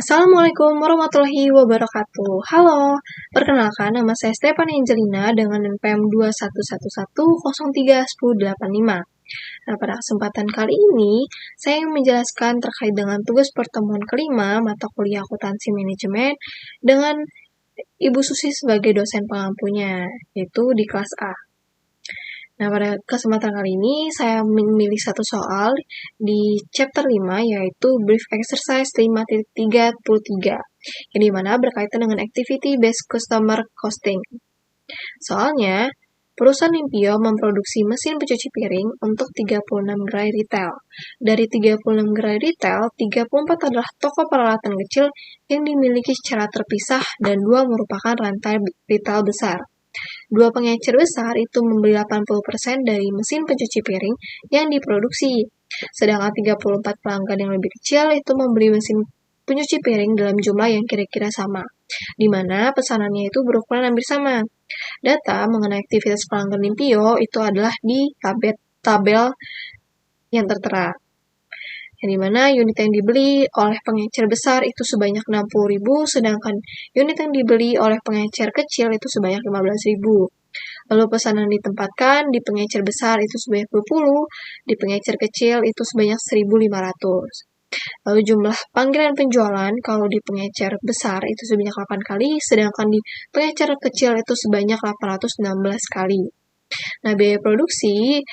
Assalamualaikum warahmatullahi wabarakatuh. Halo, perkenalkan nama saya Stephanie Angelina dengan NPM 2111031085. Nah, pada kesempatan kali ini, saya ingin menjelaskan terkait dengan tugas pertemuan kelima mata kuliah akuntansi manajemen dengan Ibu Susi sebagai dosen pengampunya, yaitu di kelas A. Nah, pada kesempatan kali ini, saya memilih satu soal di chapter 5, yaitu Brief Exercise 5.33, yang dimana berkaitan dengan Activity Based Customer Costing. Soalnya, perusahaan Limpio memproduksi mesin pencuci piring untuk 36 gerai retail. Dari 36 gerai retail, 34 adalah toko peralatan kecil yang dimiliki secara terpisah dan 2 merupakan rantai retail besar. 2 pengecer besar itu membeli 80% dari mesin pencuci piring yang diproduksi, sedangkan 34 pelanggan yang lebih kecil itu membeli mesin pencuci piring dalam jumlah yang kira-kira sama, di mana pesanannya itu berukuran hampir sama. Data mengenai aktivitas pelanggan Limpio itu adalah di tabel yang tertera, yang dimana unit yang dibeli oleh pengecer besar itu sebanyak 60.000, sedangkan unit yang dibeli oleh pengecer kecil itu sebanyak 15.000. Lalu pesanan ditempatkan di pengecer besar itu sebanyak 20, di pengecer kecil itu sebanyak 1.500. Lalu jumlah panggilan penjualan kalau di pengecer besar itu sebanyak 8 kali, sedangkan di pengecer kecil itu sebanyak 816 kali. Nah, biaya produksi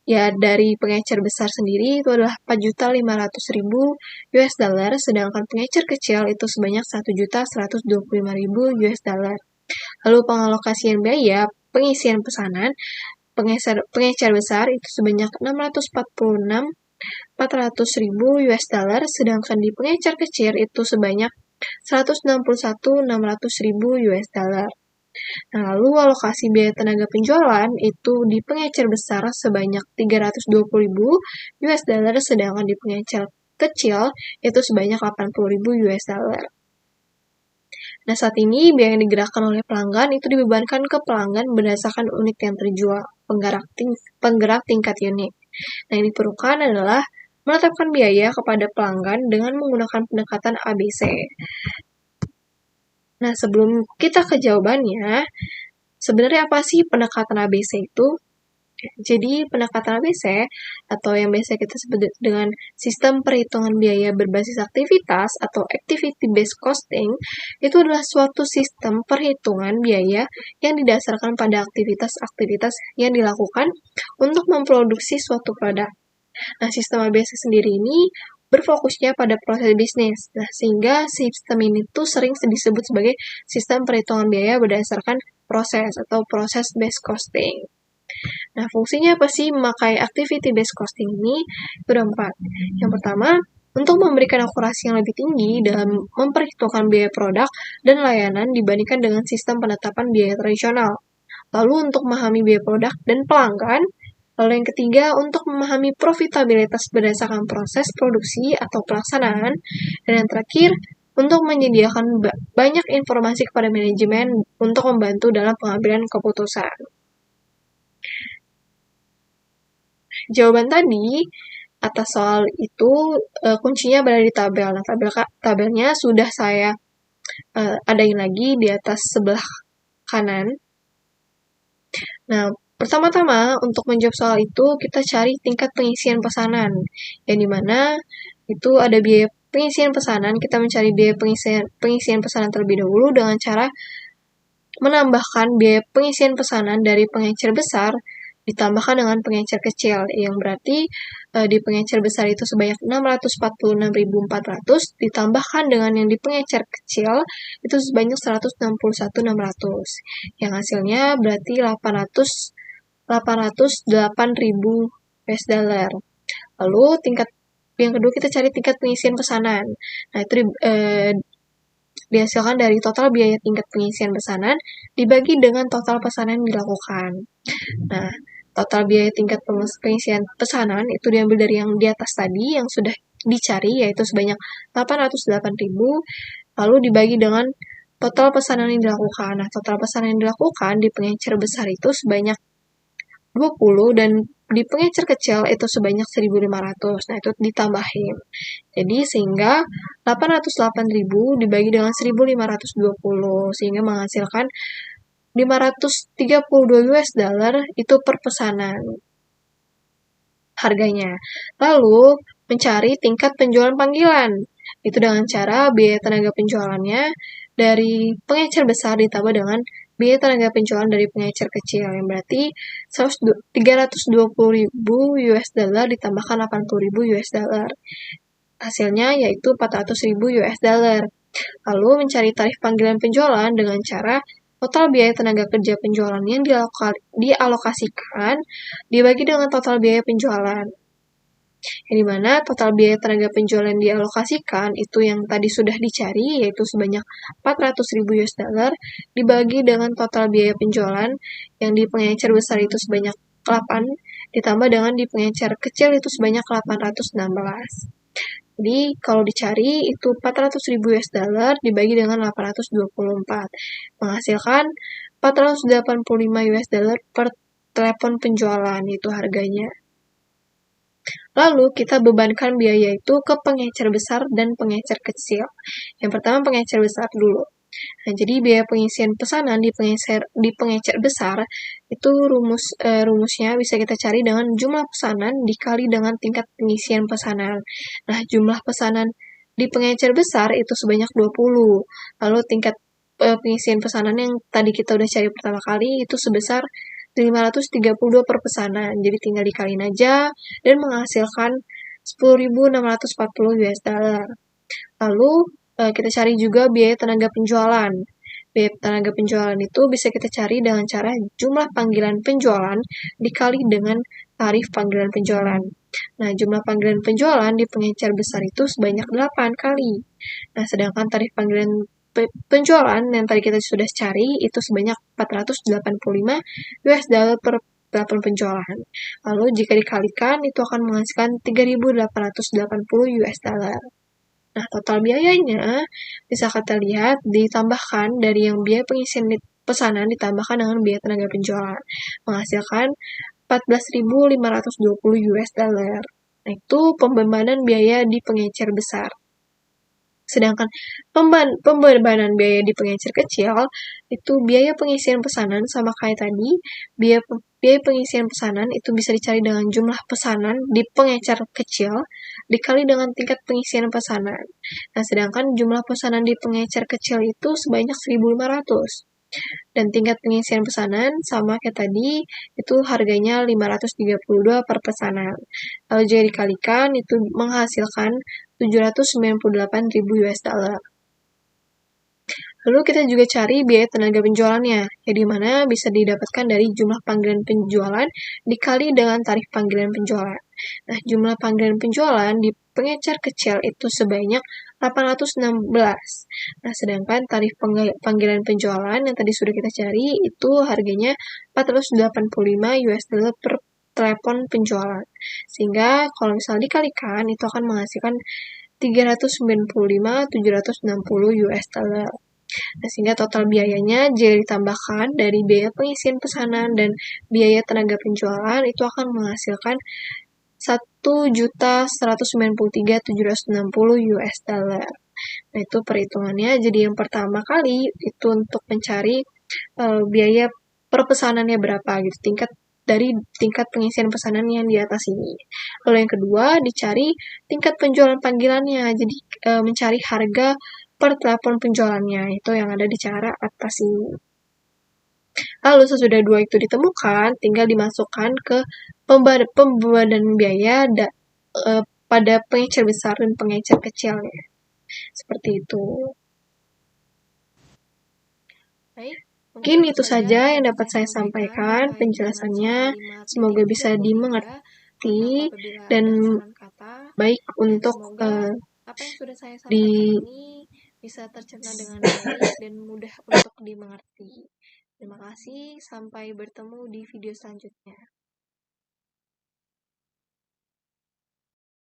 ya dari pengecer besar sendiri itu adalah 4.500.000 US dollar, sedangkan pengecer kecil itu sebanyak 1.125.000 US dollar. Lalu pengalokasian biaya pengisian pesanan pengecer besar itu sebanyak 646.400.000 US dollar, sedangkan di pengecer kecil itu sebanyak 161.600.000 US dollar. Nah, lalu alokasi biaya tenaga penjualan itu di pengecer besar sebanyak 320.000 US dollar, sedangkan di pengecer kecil itu sebanyak 80.000 US dollar. Nah, saat ini biaya yang digerakkan oleh pelanggan itu dibebankan ke pelanggan berdasarkan unit yang terjual, penggerak tingkat unit. Nah, yang diperlukan adalah menetapkan biaya kepada pelanggan dengan menggunakan pendekatan ABC. Nah, sebelum kita ke jawabannya, sebenarnya apa sih pendekatan ABC itu? Jadi, pendekatan ABC atau yang biasa kita sebut dengan sistem perhitungan biaya berbasis aktivitas atau activity based costing itu adalah suatu sistem perhitungan biaya yang didasarkan pada aktivitas-aktivitas yang dilakukan untuk memproduksi suatu produk. Nah, sistem ABC sendiri ini berfokusnya pada proses bisnis. Nah, sehingga sistem ini tuh sering disebut sebagai sistem perhitungan biaya berdasarkan proses atau proses based costing. Nah, fungsinya apa sih memakai activity based costing ini? Itu ada 4. Yang pertama, untuk memberikan akurasi yang lebih tinggi dalam memperhitungkan biaya produk dan layanan dibandingkan dengan sistem penetapan biaya tradisional. Lalu untuk memahami biaya produk dan pelanggan. Lalu yang ketiga, untuk memahami profitabilitas berdasarkan proses produksi atau pelaksanaan. Dan yang terakhir, untuk menyediakan banyak informasi kepada manajemen untuk membantu dalam pengambilan keputusan. Jawaban tadi atas soal itu kuncinya berada di tabel. Nah, tabelnya sudah saya adain lagi di atas sebelah kanan. Nah, pertama-tama untuk menjawab soal itu kita cari tingkat pengisian pesanan, yang dimana itu ada biaya pengisian pesanan. Kita mencari biaya pengisian pesanan terlebih dahulu dengan cara menambahkan biaya pengisian pesanan dari pengecer besar ditambahkan dengan pengecer kecil, yang berarti di pengecer besar itu sebanyak 646.400 ditambahkan dengan yang di pengecer kecil itu sebanyak 161.600, yang hasilnya berarti 808.000 US dollar. Lalu tingkat yang kedua kita cari tingkat pengisian pesanan. Nah, itu dihasilkan dari total biaya tingkat pengisian pesanan dibagi dengan total pesanan yang dilakukan. Nah, total biaya tingkat pengisian pesanan itu diambil dari yang di atas tadi yang sudah dicari, yaitu sebanyak 808.000, lalu dibagi dengan total pesanan yang dilakukan. Nah, total pesanan yang dilakukan di pengecer besar itu sebanyak 20 dan di pengecer kecil itu sebanyak 1.500. Nah, itu ditambahin. Jadi sehingga 808.000 dibagi dengan 1.520 sehingga menghasilkan 532 US dollar itu per pesanan harganya. Lalu mencari tingkat penjualan panggilan. Itu dengan cara biaya tenaga penjualannya dari pengecer besar ditambah dengan biaya tenaga penjualan dari pengecer kecil, yang berarti 320.000 US dollar ditambahkan 80.000 US dollar. Hasilnya yaitu 400.000 US dollar. Lalu mencari tarif panggilan penjualan dengan cara total biaya tenaga kerja penjualan yang dialokasikan dibagi dengan total biaya penjualan. Yang dimana total biaya tenaga penjualan dialokasikan itu yang tadi sudah dicari yaitu sebanyak 400.000 US dollar dibagi dengan total biaya penjualan yang di pengecer besar itu sebanyak 8 ditambah dengan di pengecer kecil itu sebanyak 816. Jadi kalau dicari itu 400.000 US dollar dibagi dengan 824 menghasilkan 485 US dollar per telepon penjualan itu harganya. Lalu kita bebankan biaya itu ke pengecer besar dan pengecer kecil. Yang pertama pengecer besar dulu. Nah, jadi biaya pengisian pesanan di pengecer besar itu rumusnya bisa kita cari dengan jumlah pesanan dikali dengan tingkat pengisian pesanan. Nah, jumlah pesanan di pengecer besar itu sebanyak 20. Lalu tingkat pengisian pesanan yang tadi kita udah cari pertama kali itu sebesar 532 per pesanan. Jadi tinggal dikaliin aja dan menghasilkan 10.640 US dollar. Lalu kita cari juga biaya tenaga penjualan. Biaya tenaga penjualan itu bisa kita cari dengan cara jumlah panggilan penjualan dikali dengan tarif panggilan penjualan. Nah, jumlah panggilan penjualan di pengecer besar itu sebanyak 8 kali. Nah, sedangkan tarif panggilan penjualan yang tadi kita sudah cari itu sebanyak 485 US dollar per telepon penjualan. Lalu jika dikalikan itu akan menghasilkan 3.880 US dollar. Nah, total biayanya bisa kita lihat ditambahkan dari yang biaya pengisian pesanan ditambahkan dengan biaya tenaga penjualan, menghasilkan 14.520 US dollar. Nah, itu pembebanan biaya di pengecer besar. Sedangkan pembebanan biaya di pengecer kecil itu biaya pengisian pesanan sama kayak tadi, biaya pengisian pesanan itu bisa dicari dengan jumlah pesanan di pengecer kecil dikali dengan tingkat pengisian pesanan. Nah, sedangkan jumlah pesanan di pengecer kecil itu sebanyak 1.500. Dan tingkat pengisian pesanan sama kayak tadi, itu harganya 532 per pesanan. Lalu jika dikalikan, itu menghasilkan 798.000 US dollar. Lalu kita juga cari biaya tenaga penjualannya, yang dimana bisa didapatkan dari jumlah panggilan penjualan dikali dengan tarif panggilan penjualan. Nah, jumlah panggilan penjualan di pengecer kecil itu sebanyak 816. Nah, sedangkan tarif panggilan penjualan yang tadi sudah kita cari itu harganya 485 US dollar per telepon penjualan. Sehingga kalau misalnya dikalikan itu akan menghasilkan 395.760 US dollar. Nah, sehingga total biayanya jika ditambahkan dari biaya pengisian pesanan dan biaya tenaga penjualan itu akan menghasilkan 1.193.760 US dollar. Nah, itu perhitungannya. Jadi yang pertama kali itu untuk mencari biaya per pesanannya berapa gitu, tingkat pengisian pesanan yang di atas ini. Lalu yang kedua dicari tingkat penjualan panggilannya. Jadi mencari harga per telepon penjualannya itu yang ada di cara atas ini. Lalu sesudah dua itu ditemukan, tinggal dimasukkan ke pembebanan biaya pada pengecer besar dan pengecer kecilnya. Seperti itu. Baik, mungkin itu saja yang dapat saya sampaikan penjelasannya. Semoga bisa dimengerti dan baik untuk apa yang sudah saya sampaikan ini bisa tercerna dengan baik dan mudah untuk dimengerti. Terima kasih, sampai bertemu di video selanjutnya.